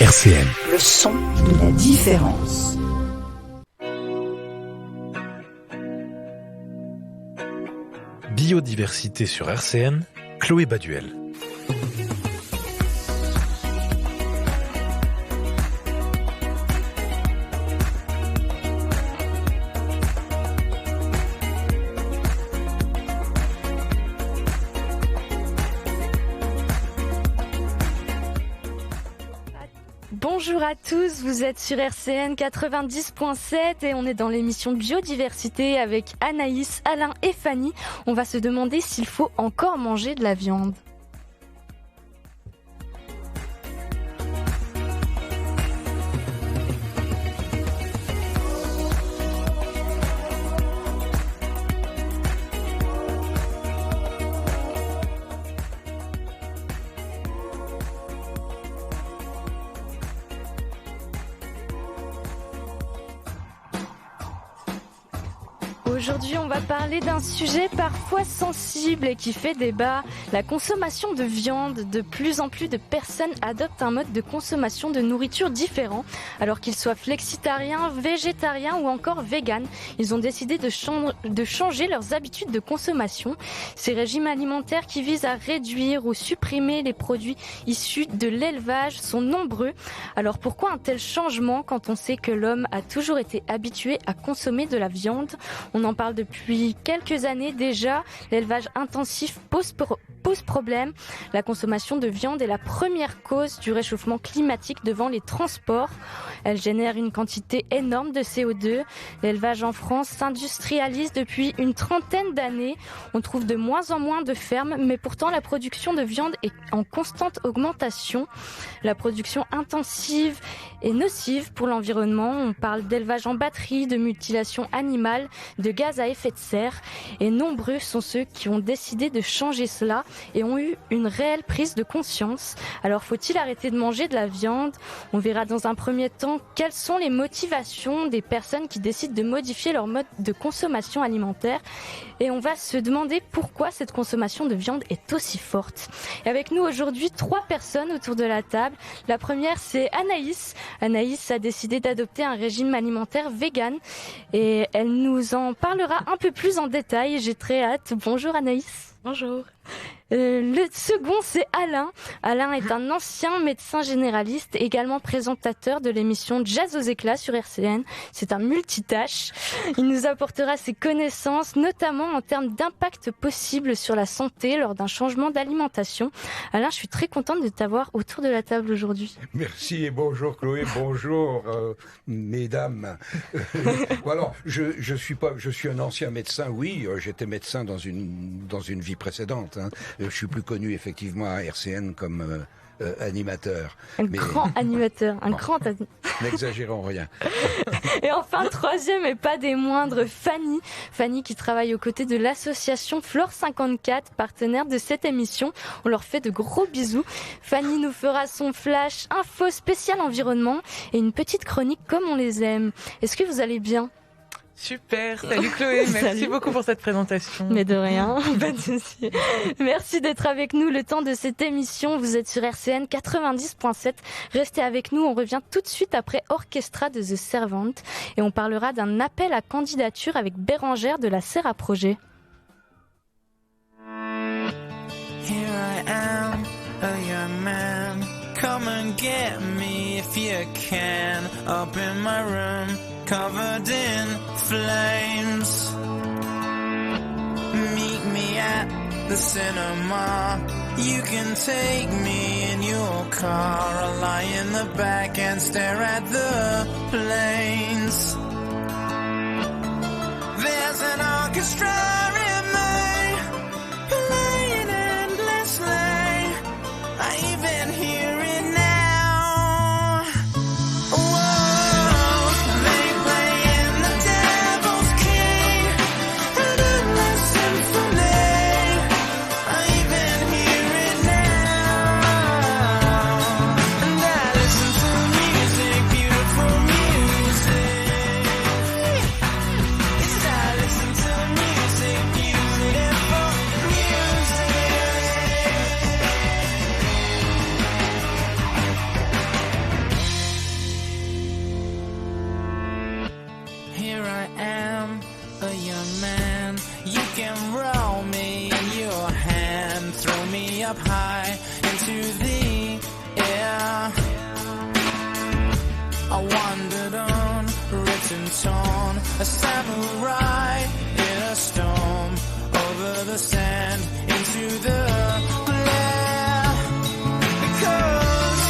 RCN. Le son de la différence. Biodiversité sur RCN, Chloé Baduel. Bonjour à tous, vous êtes sur RCN 90.7 et on est dans l'émission Biodiversité avec Anaïs, Alain et Fanny. On va se demander s'il faut encore manger de la viande. Aujourd'hui, on va parler d'un sujet parfois sensible et qui fait débat, la consommation de viande. De plus en plus de personnes adoptent un mode de consommation de nourriture différent, alors qu'ils soient flexitariens, végétariens ou encore véganes. Ils ont décidé de changer leurs habitudes de consommation. Ces régimes alimentaires qui visent à réduire ou supprimer les produits issus de l'élevage sont nombreux. Alors pourquoi un tel changement quand on sait que l'homme a toujours été habitué à consommer de la viande ? On en parle depuis quelques années déjà. L'élevage intensif pose problème. La consommation de viande est la première cause du réchauffement climatique devant les transports. Elle génère une quantité énorme de CO2. L'élevage en France s'industrialise depuis une trentaine d'années. On trouve de moins en moins de fermes, mais pourtant la production de viande est en constante augmentation. La production intensive est nocive pour l'environnement. On parle d'élevage en batterie, de mutilation animale, de gaz à effet de serre. Et nombreux sont ceux qui ont décidé de changer cela et ont eu une réelle prise de conscience. Alors faut-il arrêter de manger de la viande ? On verra dans un premier temps quelles sont les motivations des personnes qui décident de modifier leur mode de consommation alimentaire. Et on va se demander pourquoi cette consommation de viande est aussi forte. Et avec nous aujourd'hui 3 personnes autour de la table. La première c'est Anaïs. Anaïs a décidé d'adopter un régime alimentaire vegan et elle nous en parlera un peu plus en détail. J'ai très hâte. Bonjour Anaïs. Bonjour. Le second, c'est Alain. Alain est un ancien médecin généraliste, également présentateur de l'émission Jazz aux éclats sur RCN. C'est un multitâche. Il nous apportera ses connaissances, notamment en termes d'impact possible sur la santé lors d'un changement d'alimentation. Alain, je suis très contente de t'avoir autour de la table aujourd'hui. Merci et bonjour Chloé, bonjour mesdames. Bon alors, je suis un ancien médecin, oui, j'étais médecin dans une vie précédente. Hein. Je suis plus connu effectivement à RCN comme animateur. Grand animateur, grand N'exagérons rien. Et enfin, troisième et pas des moindres, Fanny. Fanny qui travaille aux côtés de l'association Flore 54, partenaire de cette émission. On leur fait de gros bisous. Fanny nous fera son flash info spécial environnement et une petite chronique comme on les aime. Est-ce que vous allez bien ? Super, salut Chloé, merci beaucoup pour cette présentation. Mais de rien, pas de souci. Merci d'être avec nous le temps de cette émission. Vous êtes sur RCN 90.7. Restez avec nous, on revient tout de suite après Orchestra de The Servant et on parlera d'un appel à candidature avec Bérangère de la Serra Projet. Here I am, a young man. Come and get me if you can. Up in my room, covered in flames. Meet me at the cinema. You can take me in your car. I'll lie in the back and stare at the planes. There's an orchestra in me, playing endlessly. I even hear it now. Whoa, they playing the devil's key, an endless symphony. I even hear it now. And I listen to music, beautiful music. Yes, I listen to music, I wandered on, written torn, a samurai in a storm, over the sand, into the glare. Because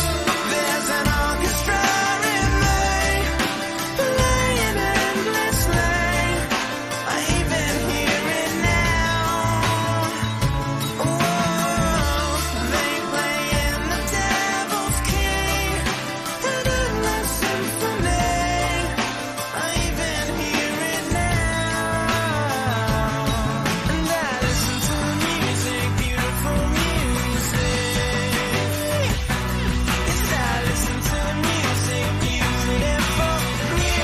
there's an orchestra in me, playing endlessly. I even hear it now. Whoa, they play in the devil's key, and endless symphony. I even hear it now. And I listen to the music, beautiful music. Yes, I listen to the music, beautiful music.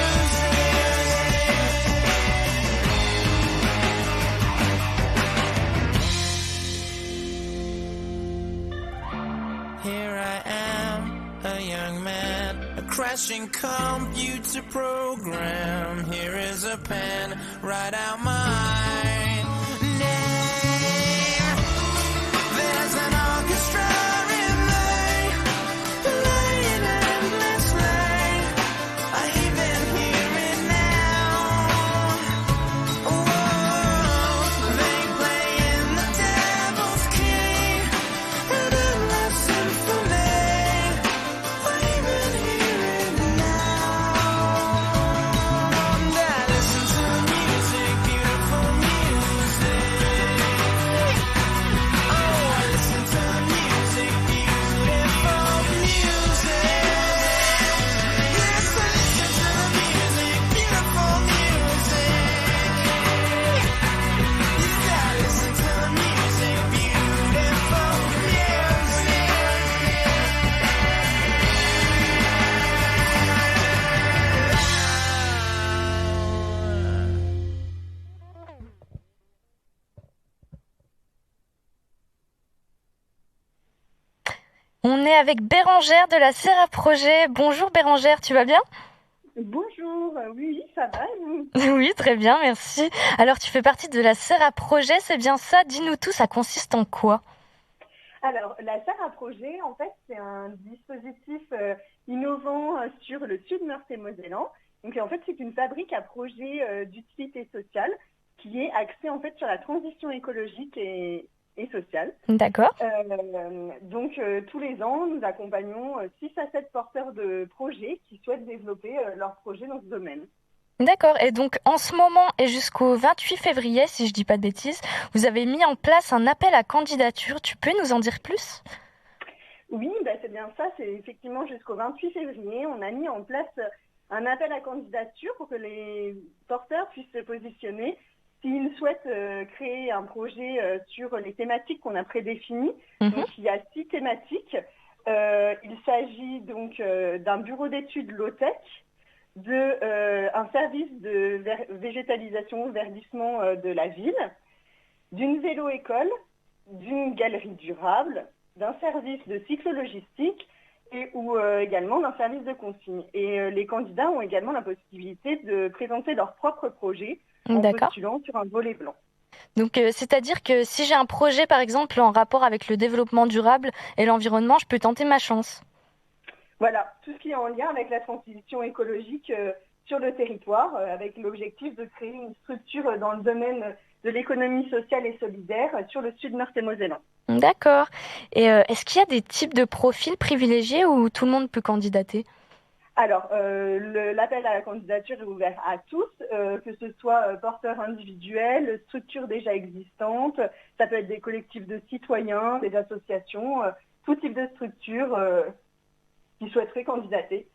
Here I am, a young man, a crashing computer program. Here is a pen, write out my name. There's an orchestra in me, playing endlessly. I even hear it now. Whoa, they play in the devil's key, and endless symphony. I even hear it now. And I listen to the music, beautiful music. Oh, I listen to the music, beautiful music. Yes, I listen to the music, beautiful music. Yes, I listen to the music, beautiful On est avec Bérangère de la Serra Projet. Bonjour Bérangère, tu vas bien? Bonjour, oui, ça va et vous? Oui, très bien, merci. Alors tu fais partie de la Serra Projet, c'est bien ça? Dis-nous tout, ça consiste en quoi? Alors, la Serra Projet, en fait, c'est un dispositif innovant sur le sud Meurthe-et-Moselle. Donc, en fait, c'est une fabrique à projet d'utilité sociale qui est axée, en fait, sur la transition écologique et sociale. D'accord. Donc, tous les ans, nous accompagnons 6 à 7 porteurs de projets qui souhaitent développer leurs projets dans ce domaine. D'accord, et donc en ce moment et jusqu'au 28 février, si je dis pas de bêtises, vous avez mis en place un appel à candidature. Tu peux nous en dire plus? Oui, c'est bien ça. C'est effectivement jusqu'au 28 février. On a mis en place un appel à candidature pour que les porteurs puissent se positionner s'ils souhaitent créer un projet sur les thématiques qu'on a prédéfinies. Donc, il y a 6 thématiques. Il s'agit donc d'un bureau d'études low-tech, un service de végétalisation, verdissement de la ville, d'une vélo-école, d'une galerie durable, d'un service de cyclo-logistique ou également d'un service de consigne. Et les candidats ont également la possibilité de présenter leur propre projet en postulant sur un volet blanc. Donc, c'est-à-dire que si j'ai un projet, par exemple, en rapport avec le développement durable et l'environnement, je peux tenter ma chance. Voilà, tout ce qui est en lien avec la transition écologique sur le territoire, avec l'objectif de créer une structure dans le domaine de l'économie sociale et solidaire sur le sud Meurthe-et-Moselle. D'accord. Et est-ce qu'il y a des types de profils privilégiés où tout le monde peut candidater? Alors, l'appel à la candidature est ouvert à tous, que ce soit porteurs individuels, structures déjà existantes, ça peut être des collectifs de citoyens, des associations, tout type de structures qui souhaiteraient candidater.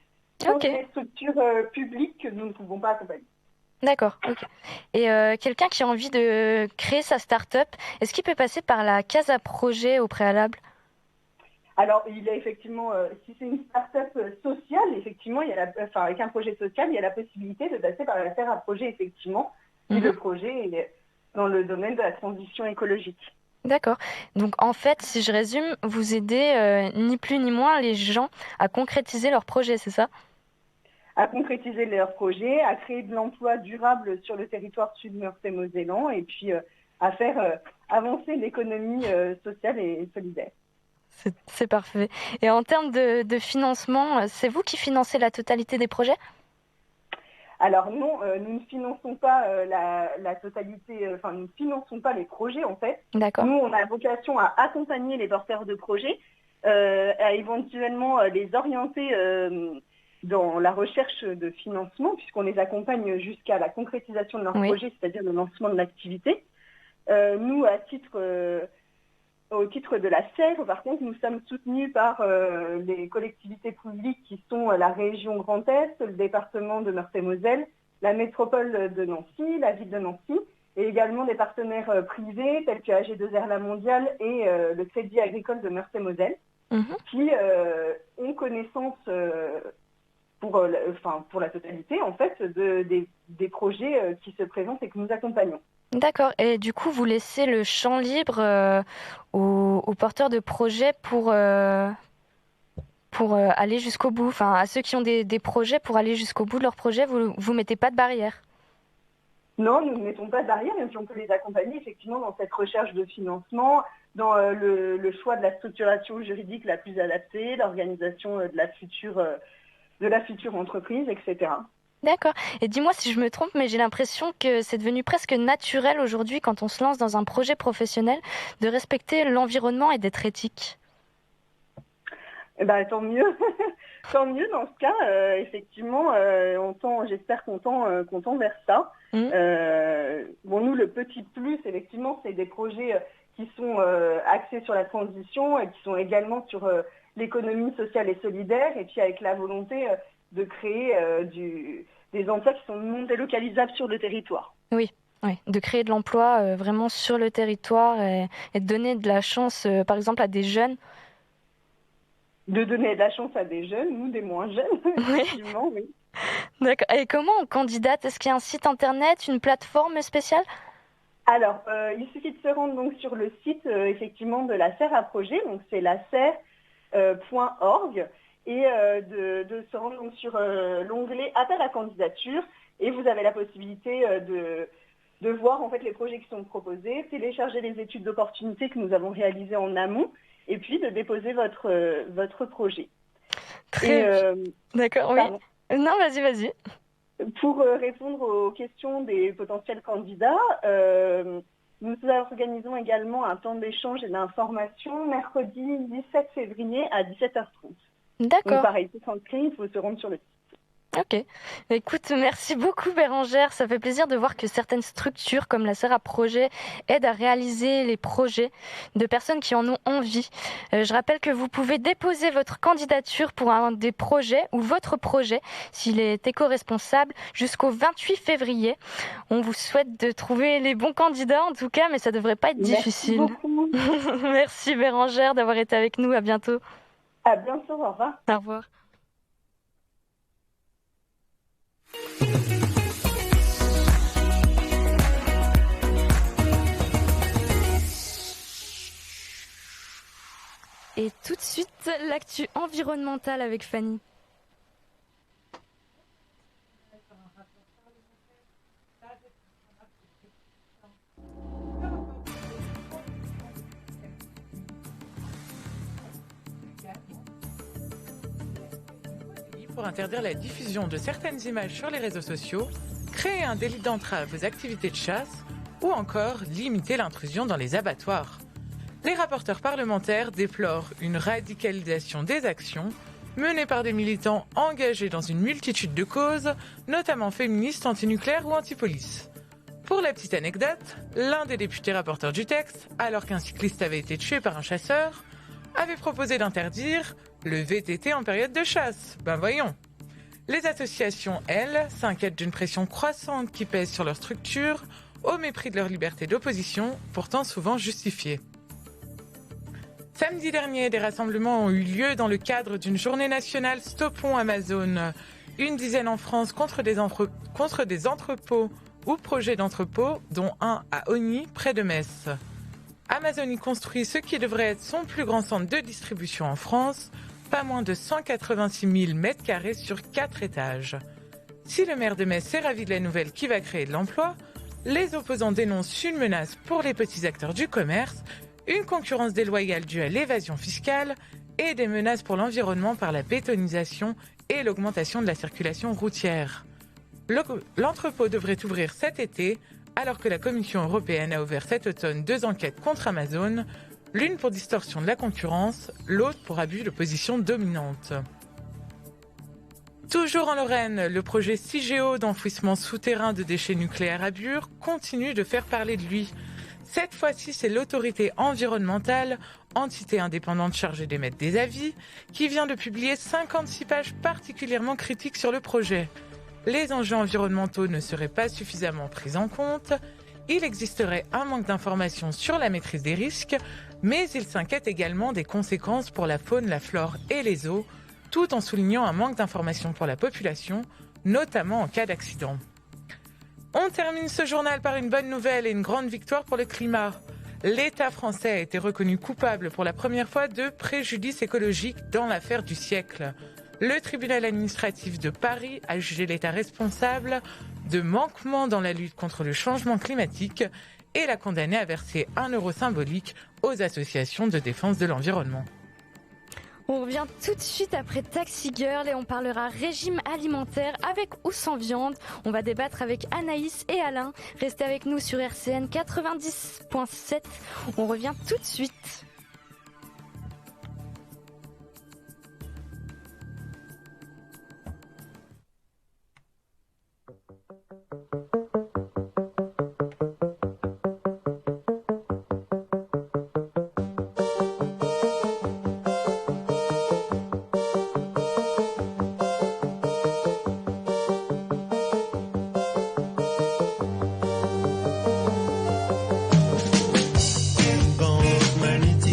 Ok. Des structures publiques que nous ne pouvons pas accompagner. D'accord, ok. Et quelqu'un qui a envie de créer sa start-up, est-ce qu'il peut passer par la case à projet au préalable? Alors, il est effectivement, si c'est une start-up sociale, effectivement, avec un projet social, il y a la possibilité de passer par la Serra Projet, effectivement, si le projet est dans le domaine de la transition écologique. D'accord. Donc, en fait, si je résume, vous aidez ni plus ni moins les gens à concrétiser leur projet, c'est ça? À concrétiser leurs projets, à créer de l'emploi durable sur le territoire sud Meurthe-et-Moselle et puis à faire avancer l'économie sociale et solidaire. C'est parfait. Et en termes de financement, c'est vous qui financez la totalité des projets ? Alors non, nous ne finançons pas la totalité, nous ne finançons pas les projets en fait. D'accord. Nous, on a vocation à accompagner les porteurs de projets, à éventuellement les orienter dans la recherche de financement, puisqu'on les accompagne jusqu'à la concrétisation de leur projet, c'est-à-dire le lancement de l'activité. Nous, au titre de la SER, par contre, nous sommes soutenus par les collectivités publiques qui sont la région Grand Est, le département de Meurthe-et-Moselle, la métropole de Nancy, la ville de Nancy, et également des partenaires privés tels que AG2R La Mondiale et le Crédit Agricole de Meurthe-et-Moselle, qui ont connaissance pour la totalité en fait des projets qui se présentent et que nous accompagnons. D'accord. Et du coup, vous laissez le champ libre aux porteurs de projets pour aller jusqu'au bout. Enfin, à ceux qui ont des projets, pour aller jusqu'au bout de leur projet, vous mettez pas de barrière. Non, nous ne mettons pas de barrière, même si on peut les accompagner effectivement dans cette recherche de financement, dans le choix de la structuration juridique la plus adaptée, l'organisation de la future entreprise, etc. D'accord. Et dis-moi si je me trompe, mais j'ai l'impression que c'est devenu presque naturel aujourd'hui, quand on se lance dans un projet professionnel, de respecter l'environnement et d'être éthique. Tant mieux. Tant mieux dans ce cas. Effectivement, j'espère qu'on tend vers ça. Nous, le petit plus, effectivement, c'est des projets qui sont axés sur la transition et qui sont également sur l'économie sociale et solidaire, et puis avec la volonté de créer des emplois qui sont non délocalisables sur le territoire. Oui, de créer de l'emploi vraiment sur le territoire et de donner de la chance, par exemple, à des jeunes. De donner de la chance à des jeunes, ou des moins jeunes, effectivement, oui. D'accord. Et comment on candidate ? Est-ce qu'il y a un site internet, une plateforme spéciale ? Alors, il suffit de se rendre donc sur le site effectivement de la SER à projet, donc c'est la SER.org. Et de se rendre donc sur l'onglet appel à candidature, et vous avez la possibilité de voir en fait les projets qui sont proposés, télécharger les études d'opportunité que nous avons réalisées en amont, et puis de déposer votre projet. D'accord, oui. Non, vas-y. Pour répondre aux questions des potentiels candidats, nous organisons également un temps d'échange et d'information mercredi 17 février à 17h30. D'accord. Donc pareil, pour s'inscrire, il faut se rendre sur le site. Ok. Écoute, merci beaucoup Bérangère. Ça fait plaisir de voir que certaines structures comme la SER à projet aident à réaliser les projets de personnes qui en ont envie. Je rappelle que vous pouvez déposer votre candidature pour un des projets ou votre projet s'il est éco-responsable jusqu'au 28 février. On vous souhaite de trouver les bons candidats en tout cas, mais ça devrait pas être difficile. Merci beaucoup. Merci Bérangère d'avoir été avec nous. À bientôt. À bientôt, au revoir. Au revoir. Et tout de suite, l'actu environnementale avec Fanny. Pour interdire la diffusion de certaines images sur les réseaux sociaux, créer un délit d'entrave aux activités de chasse ou encore limiter l'intrusion dans les abattoirs. Les rapporteurs parlementaires déplorent une radicalisation des actions menées par des militants engagés dans une multitude de causes, notamment féministes, antinucléaires ou anti-police. Pour la petite anecdote, l'un des députés rapporteurs du texte, alors qu'un cycliste avait été tué par un chasseur, avait proposé d'interdire le VTT en période de chasse. Ben voyons. Les associations, elles, s'inquiètent d'une pression croissante qui pèse sur leur structure, au mépris de leur liberté d'opposition, pourtant souvent justifiée. Samedi dernier, des rassemblements ont eu lieu dans le cadre d'une journée nationale Stoppons Amazon. Une dizaine en France contre des entrepôts ou projets d'entrepôts, dont un à Ogny, près de Metz. Amazon y construit ce qui devrait être son plus grand centre de distribution en France, pas moins de 186 000 m² sur 4 étages. Si le maire de Metz est ravi de la nouvelle qui va créer de l'emploi, les opposants dénoncent une menace pour les petits acteurs du commerce, une concurrence déloyale due à l'évasion fiscale et des menaces pour l'environnement par la bétonisation et l'augmentation de la circulation routière. L'entrepôt devrait ouvrir cet été, alors que la Commission européenne a ouvert cet automne 2 enquêtes contre Amazon, l'une pour distorsion de la concurrence, l'autre pour abus de position dominante. Toujours en Lorraine, le projet CIGEO d'enfouissement souterrain de déchets nucléaires à Bure continue de faire parler de lui. Cette fois-ci, c'est l'autorité environnementale, entité indépendante chargée d'émettre des avis, qui vient de publier 56 pages particulièrement critiques sur le projet. Les enjeux environnementaux ne seraient pas suffisamment pris en compte, il existerait un manque d'informations sur la maîtrise des risques, mais il s'inquiète également des conséquences pour la faune, la flore et les eaux, tout en soulignant un manque d'informations pour la population, notamment en cas d'accident. On termine ce journal par une bonne nouvelle et une grande victoire pour le climat. L'État français a été reconnu coupable pour la première fois de préjudice écologique dans l'affaire du siècle. Le tribunal administratif de Paris a jugé l'État responsable de manquements dans la lutte contre le changement climatique et l'a condamné à verser 1 euro symbolique aux associations de défense de l'environnement. On revient tout de suite après Taxi Girl et on parlera régime alimentaire avec ou sans viande. On va débattre avec Anaïs et Alain. Restez avec nous sur RCN 90.7. On revient tout de suite. Both many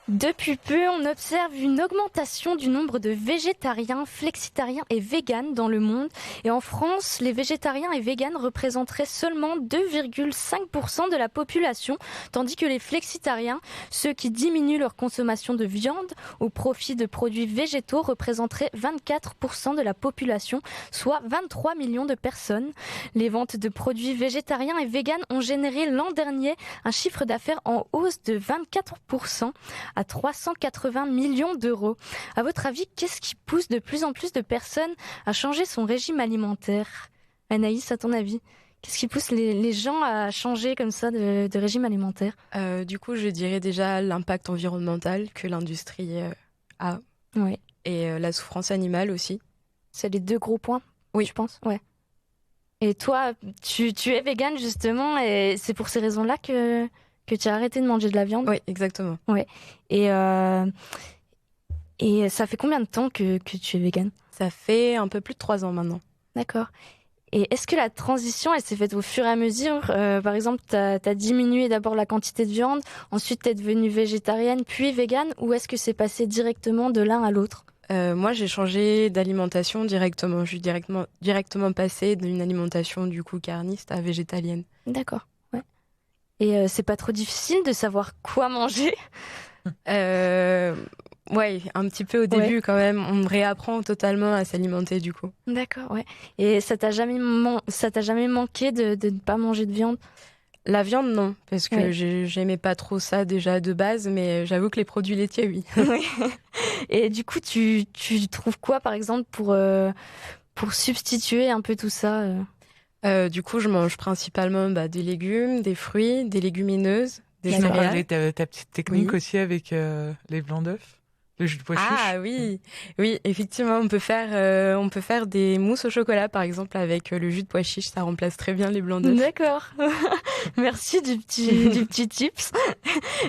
Depuis peu, on observe une augmentation du nombre de végétariens, flexitariens et véganes dans le monde. Et en France, les végétariens et véganes représenteraient seulement 2,5% de la population, tandis que les flexitariens, ceux qui diminuent leur consommation de viande au profit de produits végétaux, représenteraient 24% de la population, soit 23 millions de personnes. Les ventes de produits végétariens et véganes ont généré l'an dernier un chiffre d'affaires en hausse de 24%. À 380 millions d'euros. À votre avis, qu'est-ce qui pousse de plus en plus de personnes à changer son régime alimentaire ? Anaïs, à ton avis, qu'est-ce qui pousse les gens à changer comme ça de régime alimentaire ? Du coup, je dirais déjà l'impact environnemental que l'industrie a. Oui. Et la souffrance animale aussi. C'est les deux gros points, oui, je pense. Ouais. Et toi, tu es végane justement, et c'est pour ces raisons-là que tu as arrêté de manger de la viande ? Oui, exactement. Ouais. Et ça fait combien de temps que tu es végane ? Ça fait un peu plus de 3 ans maintenant. D'accord. Et est-ce que la transition, elle s'est faite au fur et à mesure ? Par exemple, tu as diminué d'abord la quantité de viande, ensuite tu es devenue végétarienne, puis végane, ou est-ce que c'est passé directement de l'un à l'autre ? Moi, j'ai changé d'alimentation directement. Je suis directement passée d'une alimentation du coup carniste à végétalienne. D'accord. Et c'est pas trop difficile de savoir quoi manger ? Ouais, un petit peu au début quand même. On réapprend totalement à s'alimenter du coup. D'accord, ouais. Et ça t'a jamais manqué de ne pas manger de viande ? La viande, non, parce que j'aimais pas trop ça déjà de base, mais j'avoue que les produits laitiers, oui. Et du coup, tu trouves quoi, par exemple, pour substituer un peu tout ça ? Du coup, je mange principalement des légumes, des fruits, des légumineuses, des céréales. Tu as parlé céréales. de ta petite technique aussi avec les blancs d'œufs, le jus de pois chiche. Ah oui, oui, effectivement, on peut faire des mousses au chocolat, par exemple, avec le jus de pois chiche. Ça remplace très bien les blancs d'œufs. D'accord. Merci du petit tips.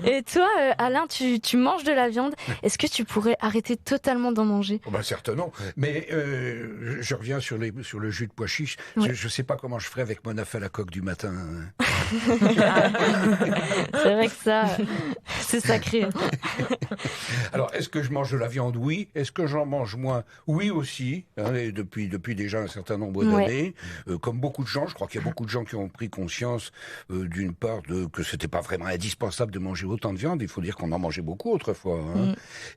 Et toi, Alain, tu manges de la viande. Est-ce que tu pourrais arrêter totalement d'en manger ? Certes non, mais je reviens sur le jus de pois chiche. Ouais. Je sais pas comment je ferais avec mon œuf à la coque du matin. C'est vrai que ça, c'est sacré. Alors, est-ce que je mange de la viande ? Oui. Est-ce que j'en mange moins ? Oui aussi, et depuis déjà un certain nombre d'années. Comme beaucoup de gens, je crois qu'il y a beaucoup de gens qui ont pris conscience, d'une part, que c'était pas vraiment indispensable de manger autant de viande. Il faut dire qu'on en mangeait beaucoup autrefois,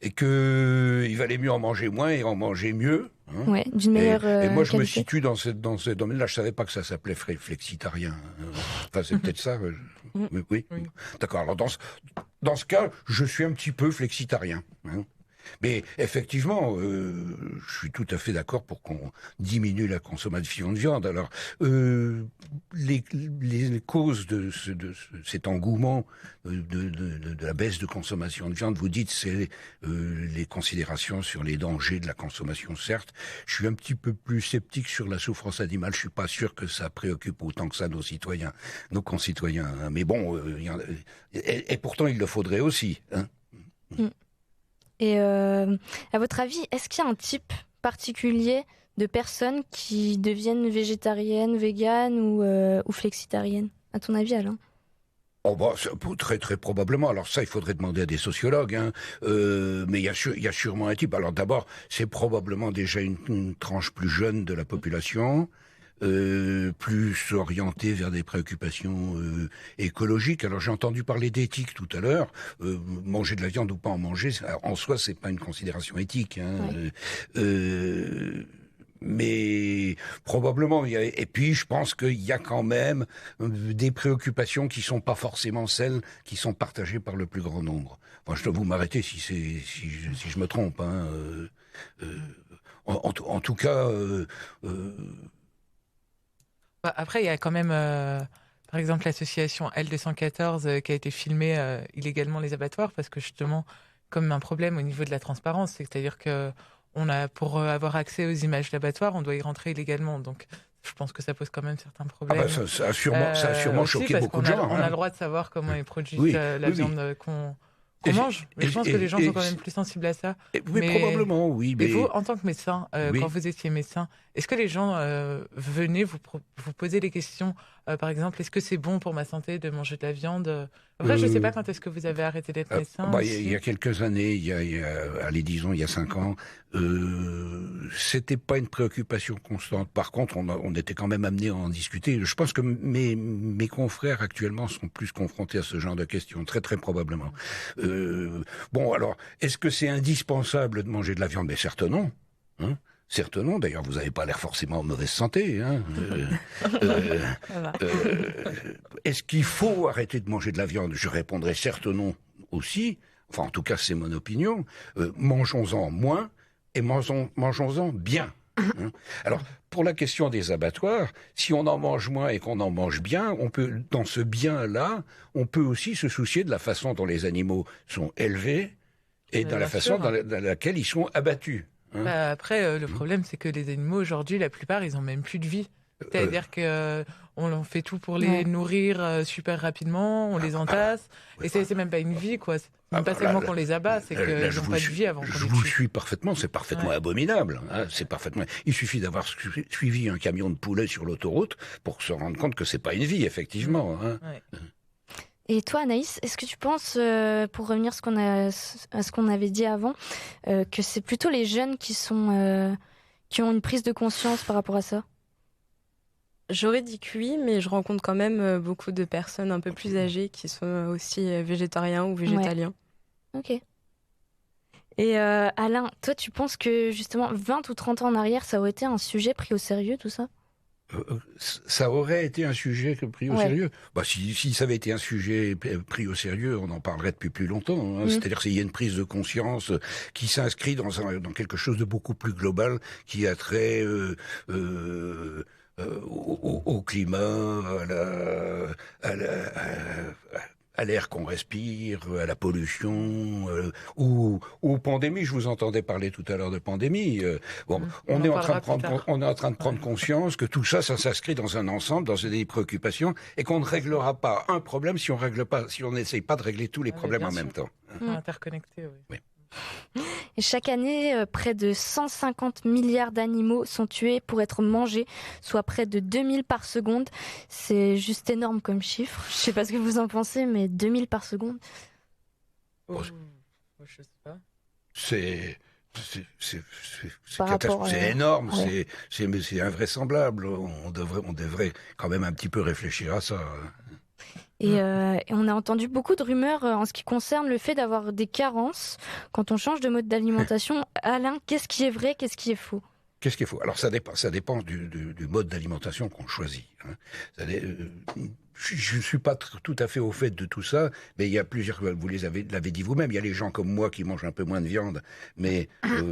et que il valait mieux en manger moins et en manger mieux. Ouais, d'une meilleure et moi, je me qualité. situe dans ce domaine-là. Je savais pas que ça s'appelait flexitarien. Enfin, c'est peut-être ça. Oui. D'accord. Alors, dans ce cas, je suis un petit peu flexitarien. Mais effectivement, je suis tout à fait d'accord pour qu'on diminue la consommation de viande. Alors, les causes de cet engouement de la baisse de consommation de viande, vous dites, c'est les considérations sur les dangers de la consommation, certes. Je suis un petit peu plus sceptique sur la souffrance animale. Je suis pas sûr que ça préoccupe autant que ça nos concitoyens. Mais bon, et pourtant, il le faudrait aussi. Et à votre avis, est-ce qu'il y a un type particulier de personnes qui deviennent végétariennes, véganes ou flexitariennes ? À ton avis, Alain ? Très très probablement. Alors ça, il faudrait demander à des sociologues. Mais il y a sûrement un type. Alors d'abord, c'est probablement déjà une tranche plus jeune de la population. Plus orienté vers des préoccupations écologiques. Alors j'ai entendu parler d'éthique tout à l'heure. Manger de la viande ou pas en manger, en soi, c'est pas une considération éthique. Mais probablement, et puis je pense qu'il y a quand même des préoccupations qui sont pas forcément celles qui sont partagées par le plus grand nombre. Enfin, je dois vous m'arrêter si je me trompe. En tout cas. Après, il y a quand même, par exemple, l'association L214 qui a été filmée illégalement les abattoirs parce que justement, comme un problème au niveau de la transparence, c'est-à-dire que pour avoir accès aux images d'abattoirs, on doit y rentrer illégalement. Donc, je pense que ça pose quand même certains problèmes. Ça a sûrement choqué beaucoup de gens. On a le droit de savoir comment est produite la viande qu'on mange. Mais je pense que les gens sont quand même plus sensibles à ça. Probablement, oui. Mais vous, en tant que médecin, quand vous étiez médecin, est-ce que les gens venaient vous poser des questions par exemple, est-ce que c'est bon pour ma santé de manger de la viande Après, je ne sais pas quand est-ce que vous avez arrêté d'être médecin. Il y a quelques années, allez, disons, il y a 5 ans, c'était pas une préoccupation constante. Par contre, on était quand même amené à en discuter. Je pense que mes confrères actuellement sont plus confrontés à ce genre de questions, très très probablement. Bon, alors, est-ce que c'est indispensable de manger de la viande? Mais certes non. Hein, certes non, d'ailleurs vous n'avez pas l'air forcément en mauvaise santé. Hein. Est-ce qu'il faut arrêter de manger de la viande? Je répondrai certes non aussi, enfin en tout cas c'est mon opinion. Mangeons-en moins et mangeons-en bien. Hein. Alors pour la question des abattoirs, si on en mange moins et qu'on en mange bien, on peut, dans ce bien-là, on peut aussi se soucier de la façon dont les animaux sont élevés et dans la façon dans laquelle ils sont abattus. Hein. Après, le problème, c'est que les animaux, aujourd'hui, la plupart, ils n'ont même plus de vie. C'est-à-dire qu'on fait tout pour les nourrir super rapidement, on les entasse, et c'est même pas une vie, quoi. C'est même pas seulement qu'on les abat, c'est qu'ils n'ont pas de vie avant qu'on les tue. Je vous suis parfaitement, c'est parfaitement abominable. Hein, c'est parfaitement. Il suffit d'avoir suivi un camion de poulet sur l'autoroute pour se rendre compte que c'est pas une vie, effectivement. Hein. Ouais. Et toi, Anaïs, est-ce que tu penses, pour revenir à ce qu'on avait dit avant, que c'est plutôt les jeunes qui ont une prise de conscience par rapport à ça? J'aurais dit que oui, mais je rencontre quand même beaucoup de personnes un peu plus âgées qui sont aussi végétariens ou végétaliens. Ouais. Ok. Et Alain, toi, tu penses que justement 20 ou 30 ans en arrière, ça aurait été un sujet pris au sérieux, tout ça? Ça aurait été un sujet pris au sérieux. Bah, si ça avait été un sujet pris au sérieux, on en parlerait depuis plus longtemps. Hein. C'est-à-dire qu'il y a une prise de conscience qui s'inscrit dans quelque chose de beaucoup plus global, qui a trait au climat, à l'air qu'on respire, à la pollution, ou aux pandémies. Je vous entendais parler tout à l'heure de pandémie. On est en train de prendre conscience que tout ça s'inscrit dans un ensemble, dans des préoccupations, et qu'on ne réglera pas un problème si on n'essaye pas de régler tous les problèmes en même temps. Interconnectés, oui. Et chaque année, près de 150 milliards d'animaux sont tués pour être mangés, soit près de 2000 par seconde. C'est juste énorme comme chiffre. Je sais pas ce que vous en pensez, mais 2000 par seconde. Je sais pas. C'est énorme, c'est invraisemblable. On devrait quand même un petit peu réfléchir à ça. Et on a entendu beaucoup de rumeurs en ce qui concerne le fait d'avoir des carences quand on change de mode d'alimentation. Alain, qu'est-ce qui est vrai, qu'est-ce qui est faux? Qu'est-ce qu'il faut? Alors ça dépend du mode d'alimentation qu'on choisit. Hein. Je ne suis pas tout à fait au fait de tout ça, mais il y a plusieurs, vous l'avez dit vous-même, il y a les gens comme moi qui mangent un peu moins de viande, mais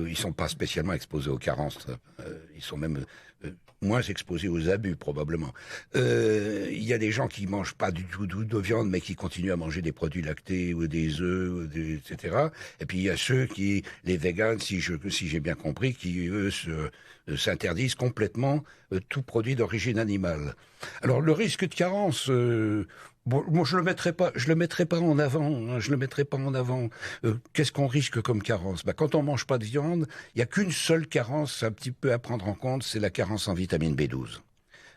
ils sont pas spécialement exposés aux carences. Ils sont même moins exposés aux abus, probablement. Il y a des gens qui mangent pas du tout de viande, mais qui continuent à manger des produits lactés ou des œufs, etc. Et puis il y a ceux les véganes, si j'ai bien compris, qui eux s'interdisent complètement tout produit d'origine animale. Alors le risque de carence, moi je le mettrai pas en avant. Hein, je le mettrai pas en avant. Qu'est-ce qu'on risque comme carence? Quand on mange pas de viande, il y a qu'une seule carence un petit peu à prendre en compte, c'est la carence en vitamine B12.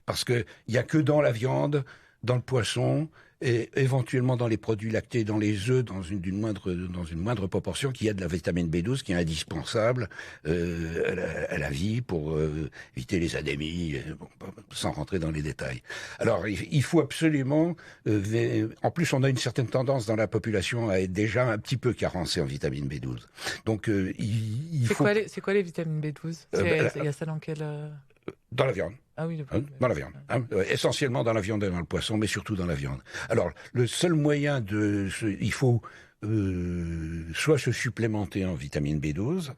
Parce que il y a que dans la viande, dans le poisson et éventuellement dans les produits lactés, dans les œufs, dans une moindre proportion, qu'il y a de la vitamine B12 qui est indispensable à la vie pour éviter les anémies, sans rentrer dans les détails. Alors, il faut absolument... en plus, on a une certaine tendance dans la population à être déjà un petit peu carencé en vitamine B12. Donc, il faut... C'est quoi les vitamines B12 il y a ça dans quel... Dans la viande. Ah oui, dans la viande. Essentiellement dans la viande et dans le poisson, mais surtout dans la viande. Alors, le seul moyen il faut soit se supplémenter en vitamine B12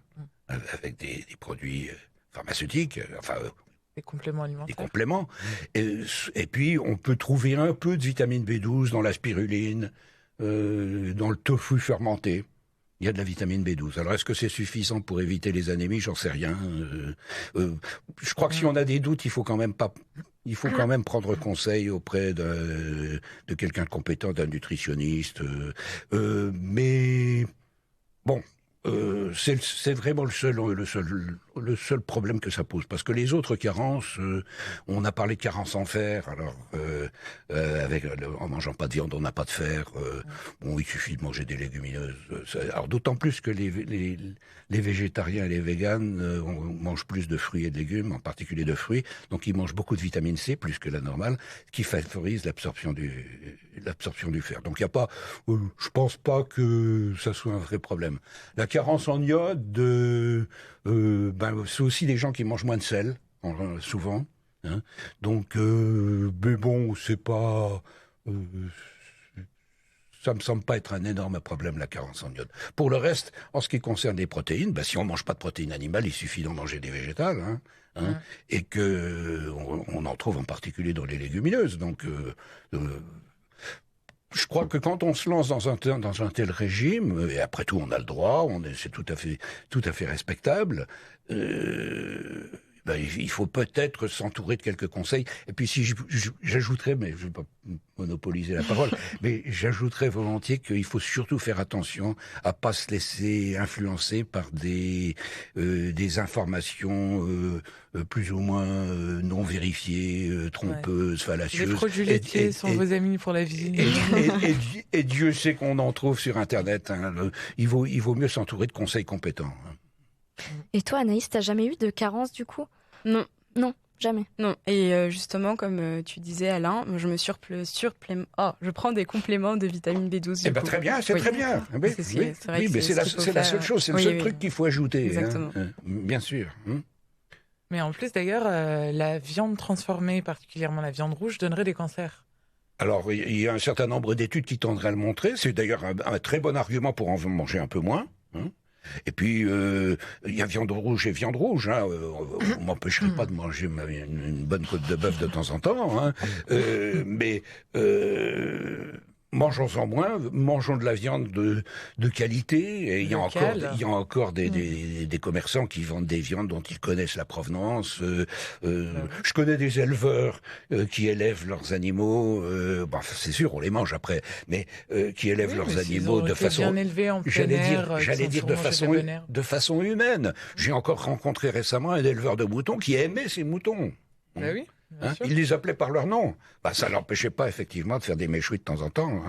avec des produits pharmaceutiques, des compléments alimentaires. Des compléments. Et puis, on peut trouver un peu de vitamine B12 dans la spiruline, dans le tofu fermenté. Il y a de la vitamine B12. Alors, est-ce que c'est suffisant pour éviter les anémies? J'en sais rien. Je crois que si on a des doutes, il faut quand même prendre conseil auprès de quelqu'un de compétent, d'un nutritionniste. Mais bon, c'est vraiment le seul problème que ça pose. Parce que les autres carences, on a parlé de carence en fer. Alors, en mangeant pas de viande, on n'a pas de fer. Bon, il suffit de manger des légumineuses. Alors, d'autant plus que les végétariens et les véganes mangent plus de fruits et de légumes, en particulier de fruits. Donc, ils mangent beaucoup de vitamine C, plus que la normale, ce qui favorise l'absorption du fer. Donc, il y a pas, je pense pas que ça soit un vrai problème. La carence en iode, c'est aussi des gens qui mangent moins de sel, souvent. Hein. Donc, mais bon, c'est pas... ça me semble pas être un énorme problème, la carence en iode. Pour le reste, en ce qui concerne les protéines, si on mange pas de protéines animales, il suffit d'en manger des végétales, et que on en trouve en particulier dans les légumineuses. Donc, je crois que quand on se lance dans un tel régime, et après tout on a le droit, c'est tout à fait respectable, il faut peut-être s'entourer de quelques conseils. Et puis si j'ajouterais, mais je ne vais pas monopoliser la parole, mais j'ajouterais volontiers qu'il faut surtout faire attention à pas se laisser influencer par des informations plus ou moins non vérifiées, trompeuses, fallacieuses. Les produits laitiers sont vos amis pour la vie. Et Dieu sait qu'on en trouve sur Internet. Il vaut mieux s'entourer de conseils compétents. Et toi, Anaïs, t'as jamais eu de carence du coup ? Non. Non, jamais. Non. Et justement, comme tu disais, Alain, je prends des compléments de vitamine B12. Très bien, c'est très bien. Mais c'est la seule chose, c'est le seul truc qu'il faut ajouter. Exactement. Bien sûr. Mais en plus, d'ailleurs, la viande transformée, particulièrement la viande rouge, donnerait des cancers. Alors, il y a un certain nombre d'études qui tendraient à le montrer. C'est d'ailleurs un très bon argument pour en manger un peu moins. Et puis, il y a viande rouge et viande rouge. On m'empêcherait pas de manger une bonne côte de bœuf de temps en temps. Mais mangeons-en moins, mangeons de la viande de qualité. Et il y a encore des commerçants qui vendent des viandes dont ils connaissent la provenance. Je connais des éleveurs qui élèvent leurs animaux. C'est sûr, on les mange après, mais qui élèvent leurs animaux de façon, j'allais dire de façon humaine. J'ai encore rencontré récemment un éleveur de moutons qui aimait ses moutons. Oui. Il les appelait par leur nom. Ça l'empêchait pas effectivement de faire des méchouis de temps en temps.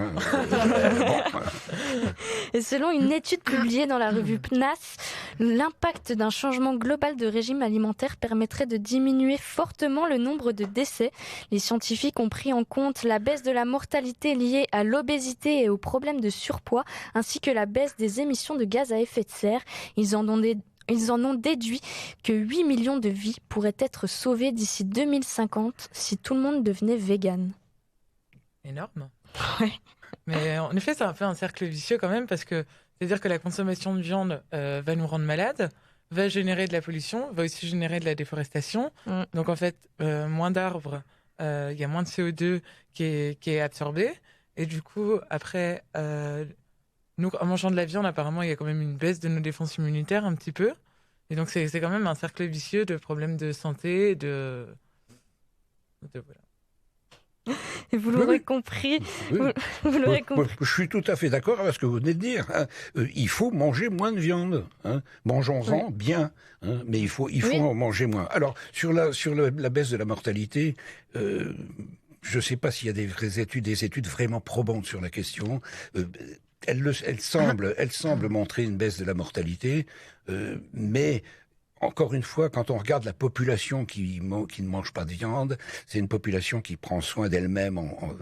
Et selon une étude publiée dans la revue PNAS, l'impact d'un changement global de régime alimentaire permettrait de diminuer fortement le nombre de décès. Les scientifiques ont pris en compte la baisse de la mortalité liée à l'obésité et aux problèmes de surpoids, ainsi que la baisse des émissions de gaz à effet de serre. Ils en ont déduit que 8 millions de vies pourraient être sauvées d'ici 2050 si tout le monde devenait vegan. Énorme. Ouais. Mais en effet, c'est un peu un cercle vicieux quand même, parce que c'est-à-dire que la consommation de viande va nous rendre malades, va générer de la pollution, va aussi générer de la déforestation. Donc en fait, moins d'arbres, il y a moins de CO2 qui est absorbé. Et du coup, après... nous, en mangeant de la viande, apparemment, il y a quand même une baisse de nos défenses immunitaires un petit peu. Et donc, c'est quand même un cercle vicieux de problèmes de santé, voilà. Et vous l'aurez compris. Oui. Vous l'aurez compris. Je suis tout à fait d'accord avec ce que vous venez de dire. Il faut manger moins de viande. Mangeons-en bien, mais il faut en manger moins. Alors, sur la baisse de la mortalité... je ne sais pas s'il y a des études vraiment probantes sur la question. Elle semble montrer une baisse de la mortalité, mais encore une fois, quand on regarde la population qui ne mange pas de viande, c'est une population qui prend soin d'elle-même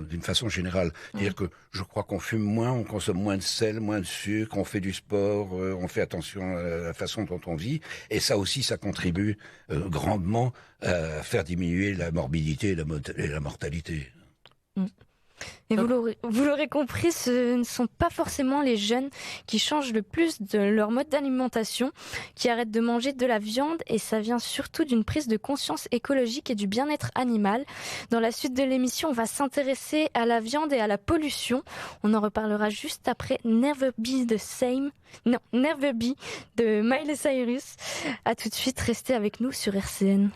d'une façon générale. C'est-à-dire que je crois qu'on fume moins, on consomme moins de sel, moins de sucre, on fait du sport, on fait attention à la façon dont on vit, et ça aussi, ça contribue grandement à faire diminuer la morbidité et la mortalité. Et vous l'aurez compris, ce ne sont pas forcément les jeunes qui changent le plus de leur mode d'alimentation, qui arrêtent de manger de la viande, et ça vient surtout d'une prise de conscience écologique et du bien-être animal. Dans la suite de l'émission, on va s'intéresser à la viande et à la pollution. On en reparlera juste après Never Be de Miley Cyrus. À tout de suite, restez avec nous sur RCN.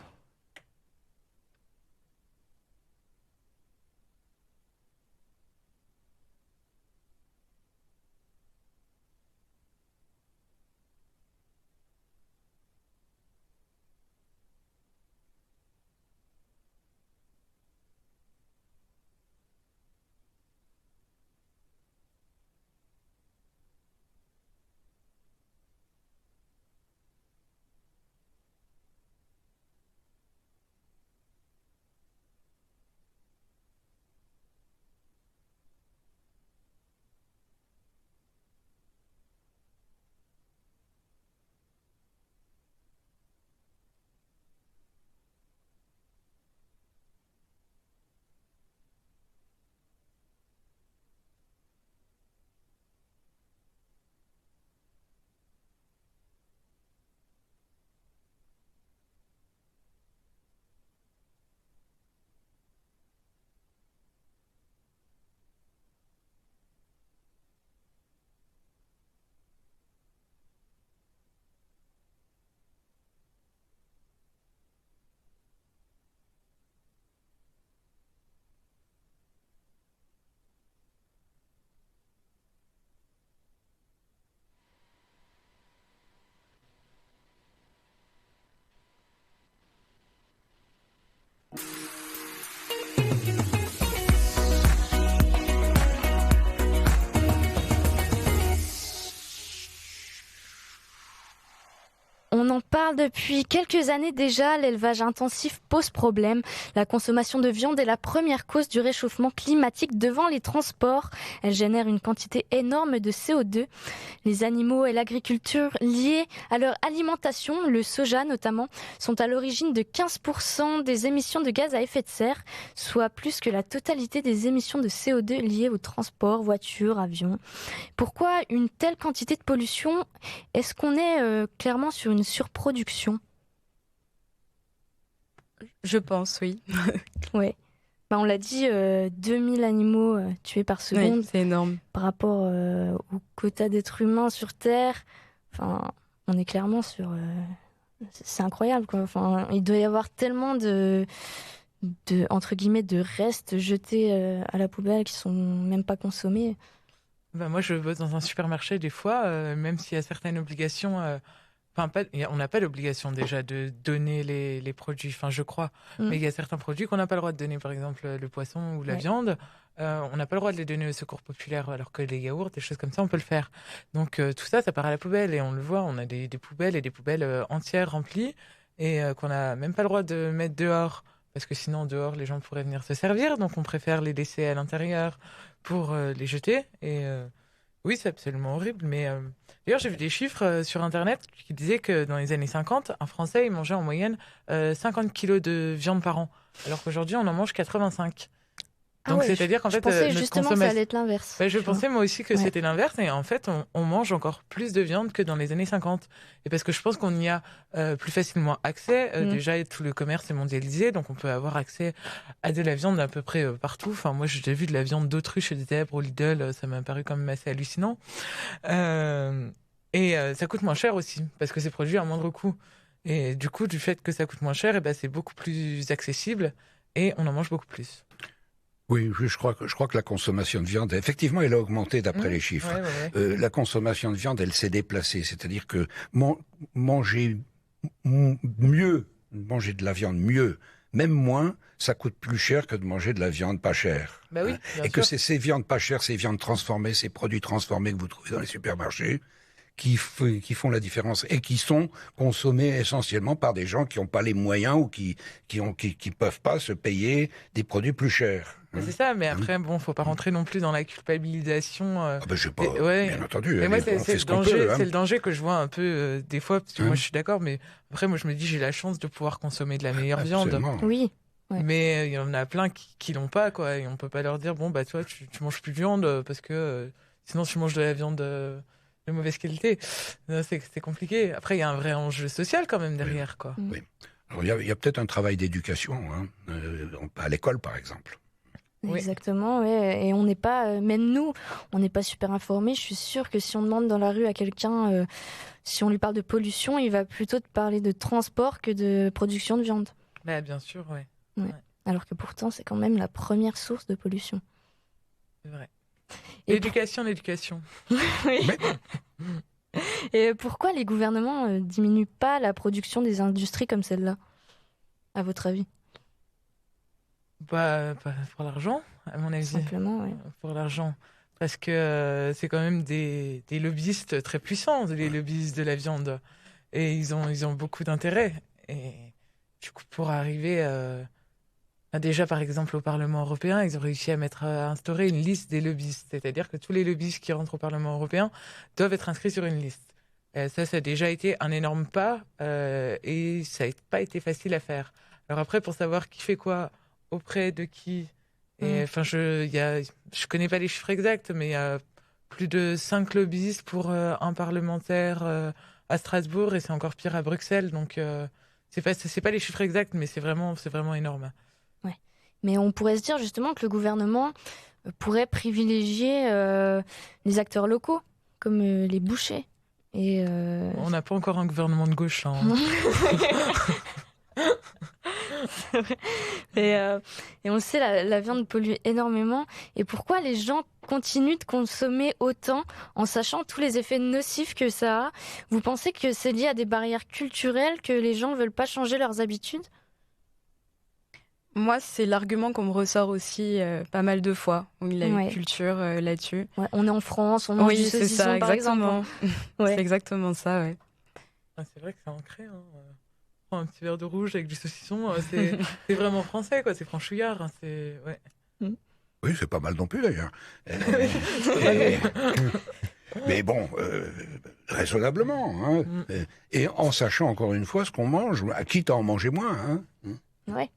On en parle depuis quelques années déjà, l'élevage intensif pose problème. La consommation de viande est la première cause du réchauffement climatique devant les transports. Elle génère une quantité énorme de CO2. Les animaux et l'agriculture liés à leur alimentation, le soja notamment, sont à l'origine de 15% des émissions de gaz à effet de serre, soit plus que la totalité des émissions de CO2 liées aux transports, voitures, avions. Pourquoi une telle quantité de pollution ? Est-ce qu'on est clairement sur une surproduction ? Je pense, oui. Ouais. On l'a dit, 2000 animaux tués par seconde. Oui, c'est énorme. Par rapport au quota d'êtres humains sur Terre, on est clairement sur... c'est incroyable, quoi. Il doit y avoir tellement entre guillemets, de restes jetés à la poubelle qui sont même pas consommés. Moi, je bosse dans un supermarché des fois, même s'il y a certaines obligations... on n'a pas l'obligation déjà de donner les produits, je crois. Mais il y a certains produits qu'on n'a pas le droit de donner, par exemple le poisson ou la viande. On n'a pas le droit de les donner au secours populaire, alors que les yaourts, des choses comme ça, on peut le faire. Donc tout ça, ça part à la poubelle et on le voit, on a des poubelles et des poubelles entières remplies et qu'on n'a même pas le droit de mettre dehors. Parce que sinon, dehors, les gens pourraient venir se servir. Donc on préfère les laisser à l'intérieur pour les jeter. Et oui, c'est absolument horrible, mais... D'ailleurs, j'ai vu des chiffres sur Internet qui disaient que dans les années 50, un Français, il mangeait en moyenne 50 kilos de viande par an, alors qu'aujourd'hui, on en mange 85. Donc, c'est-à-dire qu'en fait, je pensais notre justement que ça allait être l'inverse. Je pensais moi aussi que c'était l'inverse, et en fait, on mange encore plus de viande que dans les années 50. Et parce que je pense qu'on y a plus facilement accès. Déjà, tout le commerce est mondialisé, donc on peut avoir accès à de la viande à peu près partout. Moi, j'ai vu de la viande d'autruche et des zèbres au Lidl, ça m'a paru quand même assez hallucinant. Et ça coûte moins cher aussi, parce que c'est produit à moindre coût. Et du coup, du fait que ça coûte moins cher, c'est beaucoup plus accessible et on en mange beaucoup plus. Oui, je crois que la consommation de viande, effectivement, elle a augmenté d'après les chiffres. Ouais. La consommation de viande, elle s'est déplacée. C'est-à-dire que manger de la viande mieux, même moins, ça coûte plus cher que de manger de la viande pas chère. Oui, et que c'est ces viandes pas chères, ces viandes transformées, ces produits transformés que vous trouvez dans les supermarchés, qui font la différence et qui sont consommés essentiellement par des gens qui n'ont pas les moyens ou qui peuvent pas se payer des produits plus chers. C'est ça, mais après, faut pas rentrer non plus dans la culpabilisation. Je sais pas, bien entendu. Mais moi, c'est le danger que je vois un peu des fois, parce que moi, je suis d'accord, mais après, moi, je me dis, j'ai la chance de pouvoir consommer de la meilleure viande. Oui. Ouais. Mais il y en a plein qui l'ont pas, quoi, et on peut pas leur dire, toi, tu manges plus de viande parce que sinon, tu manges de la viande de mauvaise qualité. C'est compliqué. Après, il y a un vrai enjeu social quand même derrière, quoi. Oui. Alors, il y a peut-être un travail d'éducation, à l'école, par exemple. Exactement, et on n'est pas, même nous, on n'est pas super informés. Je suis sûre que si on demande dans la rue à quelqu'un, si on lui parle de pollution, il va plutôt te parler de transport que de production de viande. Bien sûr, ouais. Alors que pourtant, c'est quand même la première source de pollution. C'est vrai. L'éducation. Oui. Et pourquoi les gouvernements diminuent pas la production des industries comme celle-là, à votre avis ? Pour l'argent, à mon avis. Simplement, oui. Pour l'argent. Parce que c'est quand même des lobbyistes très puissants, les lobbyistes de la viande. Et ils ont beaucoup d'intérêt. Et du coup, pour arriver... Déjà, par exemple, au Parlement européen, ils ont réussi à instaurer une liste des lobbyistes. C'est-à-dire que tous les lobbyistes qui rentrent au Parlement européen doivent être inscrits sur une liste. Ça a déjà été un énorme pas et ça n'a pas été facile à faire. Alors après, pour savoir qui fait quoi, auprès de qui, je connais pas les chiffres exacts, mais il y a plus de 5 lobbyistes pour un parlementaire à Strasbourg et c'est encore pire à Bruxelles. Donc, c'est pas les chiffres exacts, mais c'est vraiment énorme. Mais on pourrait se dire justement que le gouvernement pourrait privilégier les acteurs locaux, comme les bouchers. Et On n'a pas encore un gouvernement de gauche. Et on le sait, la viande pollue énormément. Et pourquoi les gens continuent de consommer autant en sachant tous les effets nocifs que ça a ? Vous pensez que c'est lié à des barrières culturelles, que les gens ne veulent pas changer leurs habitudes ? Moi, c'est l'argument qu'on me ressort aussi pas mal de fois. Il a une culture là-dessus. On est en France, on mange du saucisson, par exemple. C'est exactement ça, ouais. Ah, c'est vrai que c'est ancré. Hein. Prends un petit verre de rouge avec du saucisson, c'est vraiment français, quoi. C'est franchouillard. Hein. Ouais. Oui, c'est pas mal non plus d'ailleurs. Mais bon, raisonnablement. Hein. Et en sachant encore une fois ce qu'on mange, quitte à en manger moins. Hein. Ouais.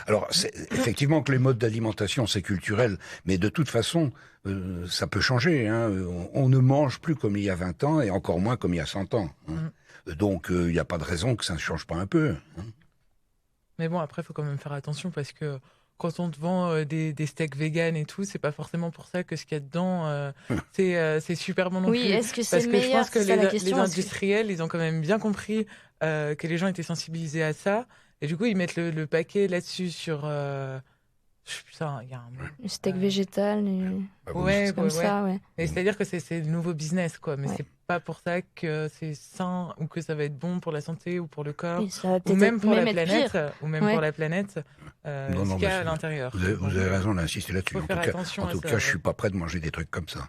Alors effectivement que les modes d'alimentation c'est culturel, mais de toute façon ça peut changer. Hein. On ne mange plus comme il y a 20 ans et encore moins comme il y a 100 ans. Hein. Donc il n'y a pas de raison que ça ne change pas un peu. Hein. Mais bon, après il faut quand même faire attention parce que quand on te vend des steaks vegan et tout, c'est pas forcément pour ça que ce qu'il y a dedans c'est super bon non plus. Oui, est-ce que c'est parce que meilleur, je pense que c'est ça la question, les industriels, ils ont quand même bien compris que les gens étaient sensibilisés à ça. Et du coup, ils mettent le paquet là-dessus sur... Putain, il y a un mot. Le steak végétal, ouais, comme ça, ouais. Et c'est-à-dire que c'est le nouveau business, quoi. Mais c'est pas pour ça que c'est sain ou que ça va être bon pour la santé ou pour le corps. Ou même pour la planète. Ou même pour la planète. Ce qu'il y a à l'intérieur. Vous avez raison d'insister là-dessus. En tout cas, je suis pas prêt de manger des trucs comme ça.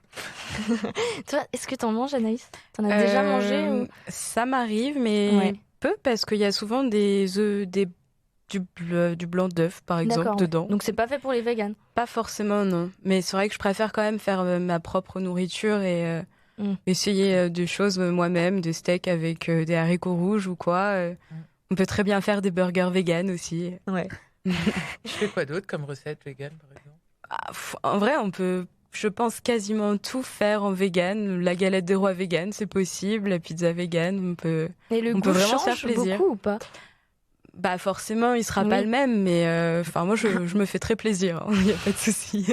Toi, est-ce que t'en manges, Anaïs? T'en as déjà mangé ou... Ça m'arrive, mais peu, parce qu'il y a souvent des œufs, du blanc d'œuf, par exemple, dedans. Donc c'est pas fait pour les véganes? Pas forcément, non. Mais c'est vrai que je préfère quand même faire ma propre nourriture et essayer des choses moi-même, des steaks avec des haricots rouges ou quoi. On peut très bien faire des burgers véganes aussi. Ouais. Tu fais quoi d'autre comme recette végane, par exemple? En vrai, on peut, je pense, quasiment tout faire en vegan. La galette des rois végane, c'est possible. La pizza végane, on peut. Et le goût goût vraiment change faire plaisir. Beaucoup ou pas? Bah forcément, il sera pas le même, mais moi je me fais très plaisir. Il n'y a pas de souci.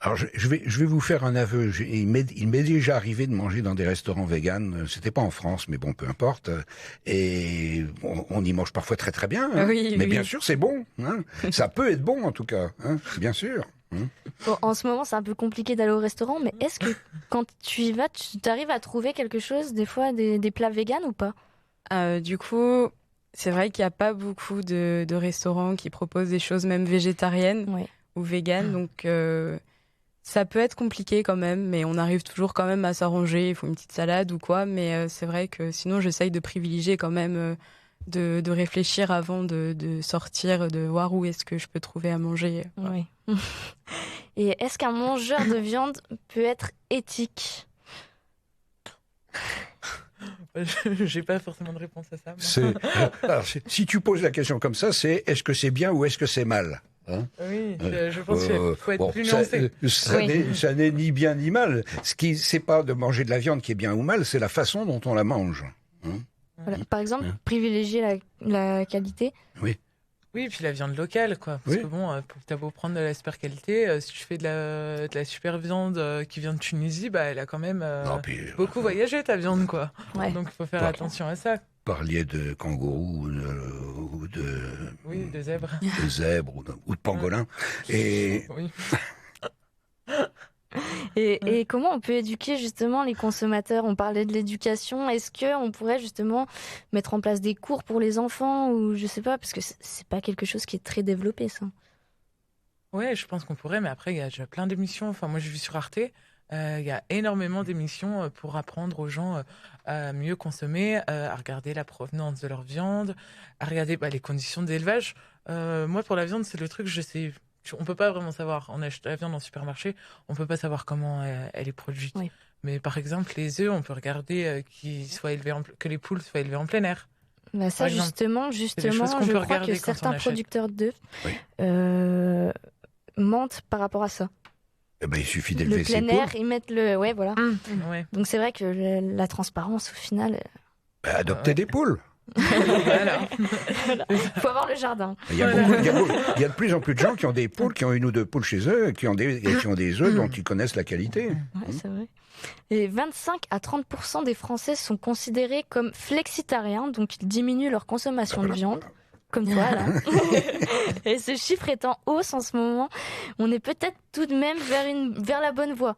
Alors je vais vous faire un aveu. Il m'est déjà arrivé de manger dans des restaurants véganes. C'était pas en France, mais bon, peu importe. Et on y mange parfois très très bien. Hein. Mais bien sûr, c'est bon. Hein. Ça peut être bon en tout cas, hein. Bien sûr. Bon, en ce moment, c'est un peu compliqué d'aller au restaurant, mais est-ce que quand tu y vas, tu arrives à trouver quelque chose, des fois, des plats véganes ou pas? Du coup, c'est vrai qu'il n'y a pas beaucoup de restaurants qui proposent des choses même végétariennes ou véganes, donc ça peut être compliqué quand même, mais on arrive toujours quand même à s'arranger. Il faut une petite salade ou quoi, mais c'est vrai que sinon, j'essaye de privilégier quand même, de réfléchir avant de sortir, de voir où est-ce que je peux trouver à manger. Oui. Et est-ce qu'un mangeur de viande peut être éthique? J'ai pas forcément de réponse à ça. Alors, si tu poses la question comme ça, c'est est-ce que c'est bien ou est-ce que c'est mal? Hein? Oui, je pense qu'il faut être plus nuancé. Ça n'est ni bien ni mal. Ce qui, c'est pas de manger de la viande qui est bien ou mal, c'est la façon dont on la mange. Hein? Voilà. Par exemple, privilégier la qualité. Oui. Oui, et puis la viande locale, quoi. Parce que bon, t'as beau prendre de la super qualité, si tu fais de la super viande qui vient de Tunisie, bah elle a quand même beaucoup voyagé ta viande, quoi. Ouais. Donc il faut faire attention à ça. Parliez de kangourou ou de... Oui, de zèbre. De zèbre ou de pangolin. Et... Oui. Et comment on peut éduquer justement les consommateurs? On parlait de l'éducation. Est-ce qu'on pourrait justement mettre en place des cours pour les enfants ou je sais pas, parce que c'est pas quelque chose qui est très développé, ça. Ouais, je pense qu'on pourrait, mais après il y a déjà plein d'émissions. Enfin, moi j'ai vu sur Arte, il y a énormément d'émissions pour apprendre aux gens à mieux consommer, à regarder la provenance de leur viande, à regarder les conditions d'élevage. Moi pour la viande, c'est le truc je sais. On peut pas vraiment savoir. On achète la viande en supermarché, on peut pas savoir comment elle est produite. Oui. Mais par exemple, les œufs, on peut regarder que les poules soient élevées en plein air. Bah ça, justement, je crois que certains producteurs d'œufs mentent par rapport à ça. Eh ben, il suffit d'élever ses poules. Le plein air, ils mettent le... Ouais, voilà. Ouais. Donc c'est vrai que la transparence, au final... adopter des poules. Voilà. Il faut avoir le jardin. Il y a de plus en plus de gens qui ont des poules, qui ont une ou deux poules chez eux, qui ont des œufs dont ils connaissent la qualité. Ouais, c'est vrai. Et 25 à 30% des Français sont considérés comme flexitariens, donc ils diminuent leur consommation de viande. Comme toi, là. Et ce chiffre est en hausse en ce moment. On est peut-être tout de même vers la bonne voie.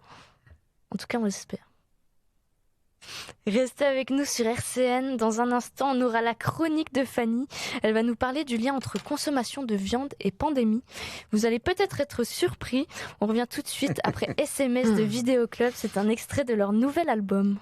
En tout cas, on l'espère. Restez avec nous sur RCN. Dans un instant, on aura la chronique de Fanny. Elle va nous parler du lien entre consommation de viande et pandémie. Vous allez peut-être être surpris. On revient tout de suite après SMS de Vidéo Club. C'est un extrait de leur nouvel album.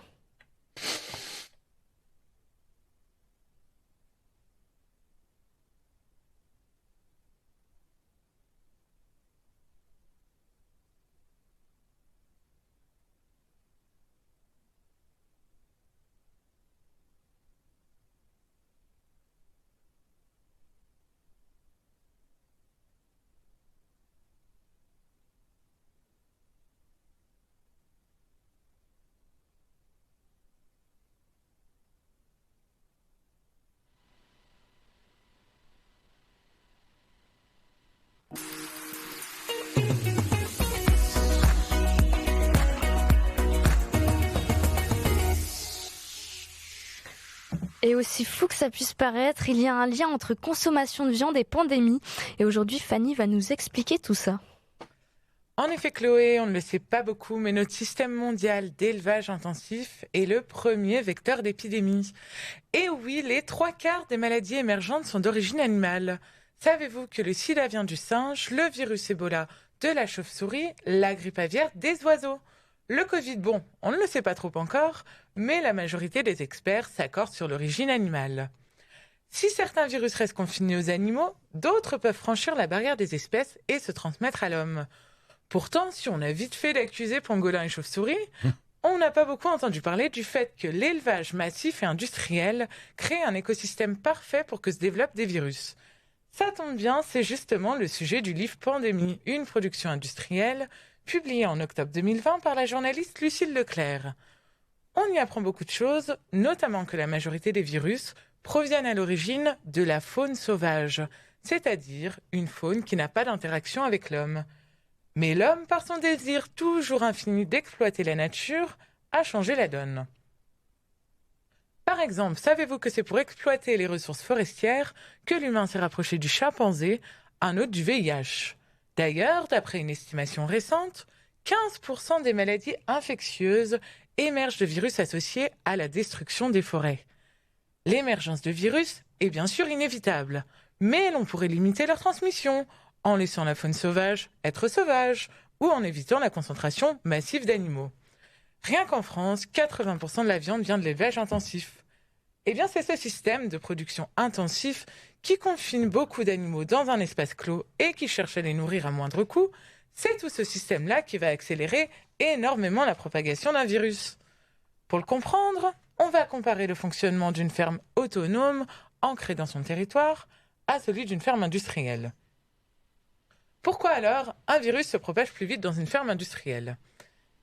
Et aussi fou que ça puisse paraître, il y a un lien entre consommation de viande et pandémie. Et aujourd'hui, Fanny va nous expliquer tout ça. En effet, Chloé, on ne le sait pas beaucoup, mais notre système mondial d'élevage intensif est le premier vecteur d'épidémie. Et oui, les 3/4 des maladies émergentes sont d'origine animale. Savez-vous que le sida vient du singe, le virus Ebola de la chauve-souris, la grippe aviaire des oiseaux? Le Covid, bon, on ne le sait pas trop encore, mais la majorité des experts s'accordent sur l'origine animale. Si certains virus restent confinés aux animaux, d'autres peuvent franchir la barrière des espèces et se transmettre à l'homme. Pourtant, si on a vite fait d'accuser pangolins et chauves-souris, on n'a pas beaucoup entendu parler du fait que l'élevage massif et industriel crée un écosystème parfait pour que se développent des virus. Ça tombe bien, c'est justement le sujet du livre Pandémie, une production industrielle, publié en octobre 2020 par la journaliste Lucille Leclerc. On y apprend beaucoup de choses, notamment que la majorité des virus proviennent à l'origine de la faune sauvage, c'est-à-dire une faune qui n'a pas d'interaction avec l'homme. Mais l'homme, par son désir toujours infini d'exploiter la nature, a changé la donne. Par exemple, savez-vous que c'est pour exploiter les ressources forestières que l'humain s'est rapproché du chimpanzé, un hôte du VIH? D'ailleurs, d'après une estimation récente, 15% des maladies infectieuses émergent de virus associés à la destruction des forêts. L'émergence de virus est bien sûr inévitable, mais l'on pourrait limiter leur transmission en laissant la faune sauvage être sauvage ou en évitant la concentration massive d'animaux. Rien qu'en France, 80% de la viande vient de l'élevage intensif. Eh bien, c'est ce système de production intensif qui confine beaucoup d'animaux dans un espace clos et qui cherche à les nourrir à moindre coût. C'est tout ce système-là qui va accélérer énormément la propagation d'un virus. Pour le comprendre, on va comparer le fonctionnement d'une ferme autonome, ancrée dans son territoire, à celui d'une ferme industrielle. Pourquoi alors un virus se propage plus vite dans une ferme industrielle?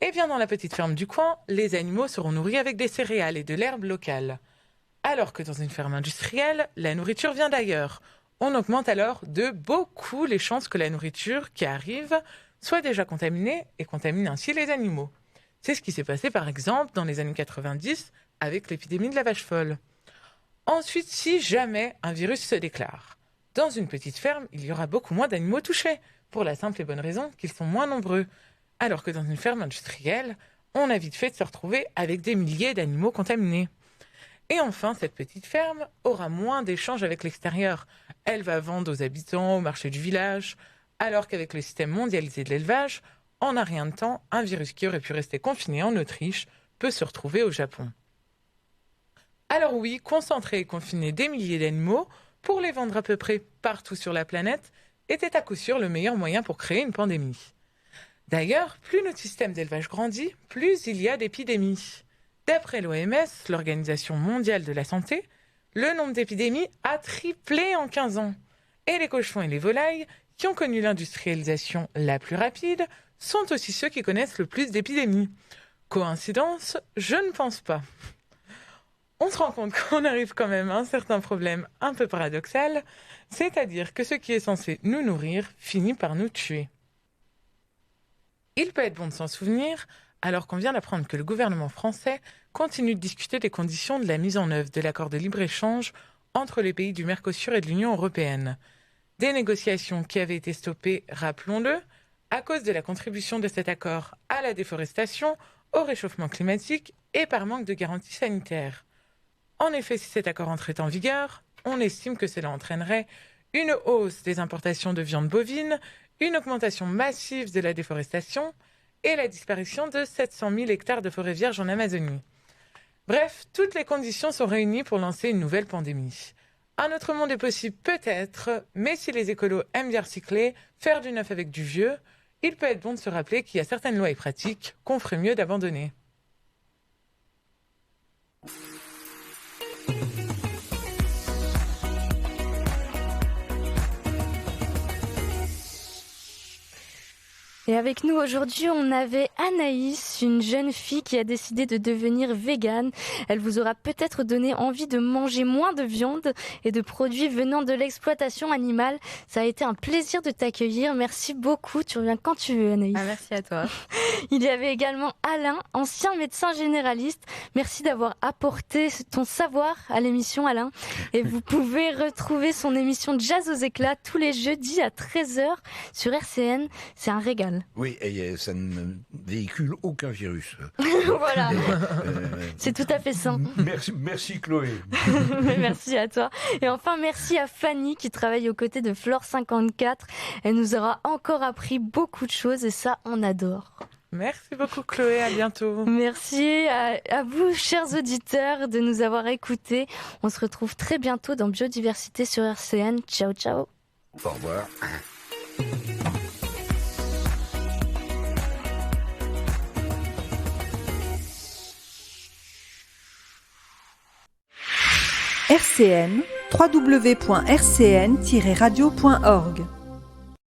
Eh bien, dans la petite ferme du coin, les animaux seront nourris avec des céréales et de l'herbe locale. Alors que dans une ferme industrielle, la nourriture vient d'ailleurs. On augmente alors de beaucoup les chances que la nourriture qui arrive soit déjà contaminée et contamine ainsi les animaux. C'est ce qui s'est passé par exemple dans les années 90 avec l'épidémie de la vache folle. Ensuite, si jamais un virus se déclare, dans une petite ferme, il y aura beaucoup moins d'animaux touchés, pour la simple et bonne raison qu'ils sont moins nombreux. Alors que dans une ferme industrielle, on a vite fait de se retrouver avec des milliers d'animaux contaminés. Et enfin, cette petite ferme aura moins d'échanges avec l'extérieur. Elle va vendre aux habitants au marché du village, alors qu'avec le système mondialisé de l'élevage, en un rien de temps, un virus qui aurait pu rester confiné en Autriche peut se retrouver au Japon. Alors oui, concentrer et confiner des milliers d'animaux pour les vendre à peu près partout sur la planète était à coup sûr le meilleur moyen pour créer une pandémie. D'ailleurs, plus notre système d'élevage grandit, plus il y a d'épidémies. D'après l'OMS, l'Organisation mondiale de la santé, le nombre d'épidémies a triplé en 15 ans. Et les cochons et les volailles, qui ont connu l'industrialisation la plus rapide, sont aussi ceux qui connaissent le plus d'épidémies. Coïncidence? Je ne pense pas. On se rend compte qu'on arrive quand même à un certain problème un peu paradoxal, c'est-à-dire que ce qui est censé nous nourrir finit par nous tuer. Il peut être bon de s'en souvenir, alors qu'on vient d'apprendre que le gouvernement français continue de discuter des conditions de la mise en œuvre de l'accord de libre-échange entre les pays du Mercosur et de l'Union européenne. Des négociations qui avaient été stoppées, rappelons-le, à cause de la contribution de cet accord à la déforestation, au réchauffement climatique et par manque de garanties sanitaires. En effet, si cet accord entrait en vigueur, on estime que cela entraînerait une hausse des importations de viande bovine, une augmentation massive de la déforestation et la disparition de 700 000 hectares de forêts vierges en Amazonie. Bref, toutes les conditions sont réunies pour lancer une nouvelle pandémie. Un autre monde est possible peut-être, mais si les écolos aiment bien recycler, faire du neuf avec du vieux, il peut être bon de se rappeler qu'il y a certaines lois et pratiques qu'on ferait mieux d'abandonner. Et avec nous aujourd'hui, on avait Anaïs, une jeune fille qui a décidé de devenir végane. Elle vous aura peut-être donné envie de manger moins de viande et de produits venant de l'exploitation animale. Ça a été un plaisir de t'accueillir. Merci beaucoup. Tu reviens quand tu veux, Anaïs. Merci à toi. Il y avait également Alain, ancien médecin généraliste. Merci d'avoir apporté ton savoir à l'émission, Alain. Et vous pouvez retrouver son émission Jazz aux éclats tous les jeudis à 13h sur RCN. C'est un régal. Oui, et ça ne véhicule aucun virus. Voilà, c'est tout à fait sain. Merci Chloé. Merci à toi. Et enfin, merci à Fanny qui travaille aux côtés de Flore 54. Elle nous aura encore appris beaucoup de choses et ça, on adore. Merci beaucoup Chloé, à bientôt. Merci à vous, chers auditeurs, de nous avoir écoutés. On se retrouve très bientôt dans Biodiversité sur RCN. Ciao, ciao. Au revoir. RCN, www.rcn-radio.org